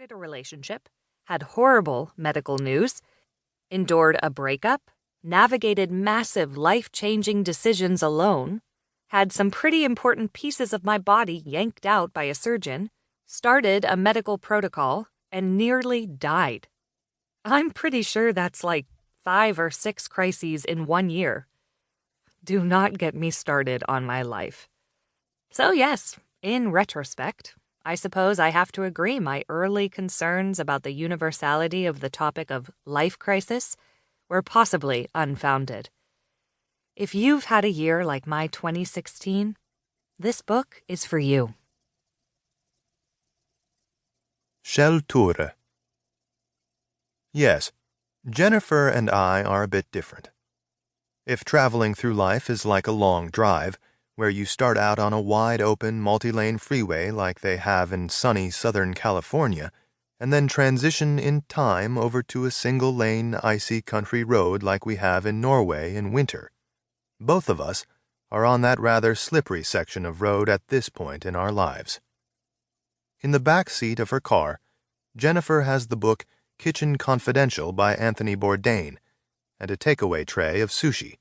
started a relationship, had horrible medical news, endured a breakup, navigated massive life-changing decisions alone, had some pretty important pieces of my body yanked out by a surgeon, started a medical protocol, and nearly died. I'm pretty sure that's like 5 or 6 crises in 1 year. Do not get me started on my life. So yes, in retrospect, I suppose I have to agree my early concerns about the universality of the topic of life crisis were possibly unfounded. If you've had a year like my 2016, this book is for you. Kjell Hovik. Yes, Jennifer and I are a bit different. If traveling through life is like a long drive, where you start out on a wide-open, multi-lane freeway like they have in sunny Southern California, and then transition in time over to a single-lane, icy country road like we have in Norway in winter, both of us are on that rather slippery section of road at this point in our lives. In the back seat of her car, Jennifer has the book Kitchen Confidential by Anthony Bourdain and a takeaway tray of sushi,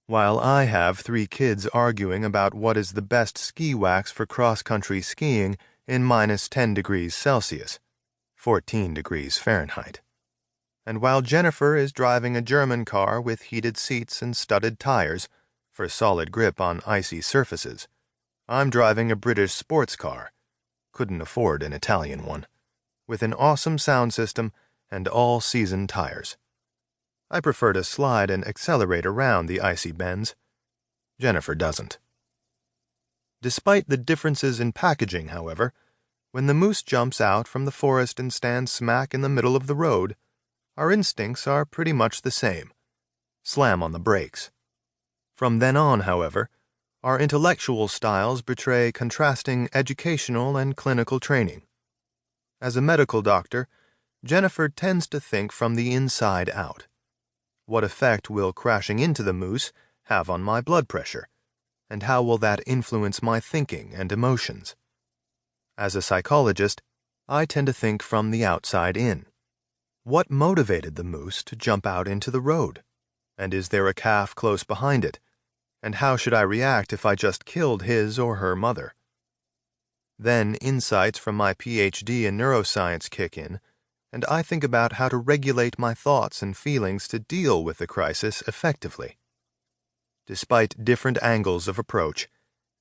while I have 3 kids arguing about what is the best ski wax for cross-country skiing in -10 degrees Celsius, 14 degrees Fahrenheit. And while Jennifer is driving a German car with heated seats and studded tires for solid grip on icy surfaces, I'm driving a British sports car, couldn't afford an Italian one, with an awesome sound system and all-season tires. I prefer to slide and accelerate around the icy bends. Jennifer doesn't. Despite the differences in packaging, however, when the moose jumps out from the forest and stands smack in the middle of the road, our instincts are pretty much the same. Slam on the brakes. From then on, however, our intellectual styles betray contrasting educational and clinical training. As a medical doctor, Jennifer tends to think from the inside out. What effect will crashing into the moose have on my blood pressure, and how will that influence my thinking and emotions? As a psychologist, I tend to think from the outside in. What motivated the moose to jump out into the road? And is there a calf close behind it? And how should I react if I just killed his or her mother? Then insights from my PhD in neuroscience kick in, and I think about how to regulate my thoughts and feelings to deal with the crisis effectively. Despite different angles of approach,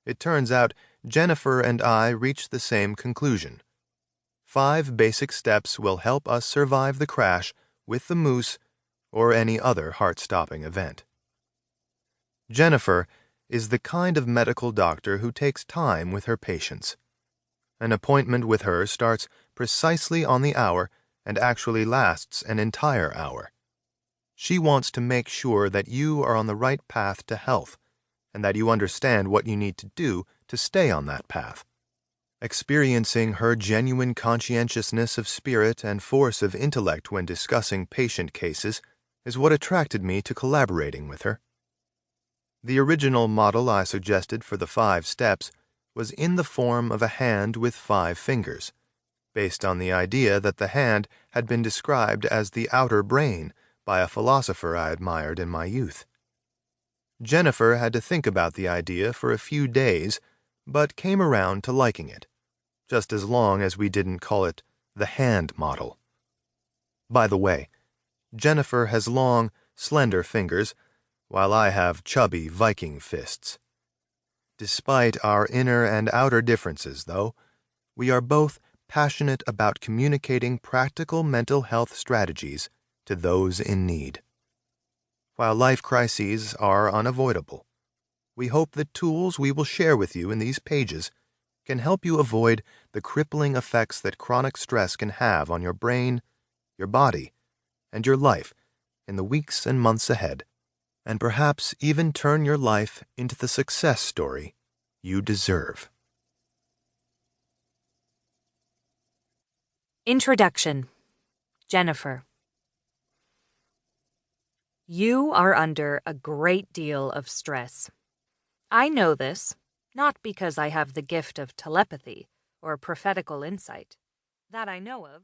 it turns out Jennifer and I reached the same conclusion. 5 basic steps will help us survive the crash with the moose or any other heart-stopping event. Jennifer is the kind of medical doctor who takes time with her patients. An appointment with her starts precisely on the hour and actually lasts an entire hour. She wants to make sure that you are on the right path to health and that you understand what you need to do to stay on that path. Experiencing her genuine conscientiousness of spirit and force of intellect when discussing patient cases is what attracted me to collaborating with her. The original model I suggested for the 5 steps was in the form of a hand with 5 fingers, based on the idea that the hand had been described as the outer brain by a philosopher I admired in my youth. Jennifer had to think about the idea for a few days, but came around to liking it, just as long as we didn't call it the hand model. By the way, Jennifer has long, slender fingers, while I have chubby Viking fists. Despite our inner and outer differences, though, we are both passionate about communicating practical mental health strategies to those in need. While life crises are unavoidable, we hope the tools we will share with you in these pages can help you avoid the crippling effects that chronic stress can have on your brain, your body, and your life in the weeks and months ahead, and perhaps even turn your life into the success story you deserve. Introduction. Jennifer. You are under a great deal of stress. I know this, not because I have the gift of telepathy or prophetical insight. That I know of.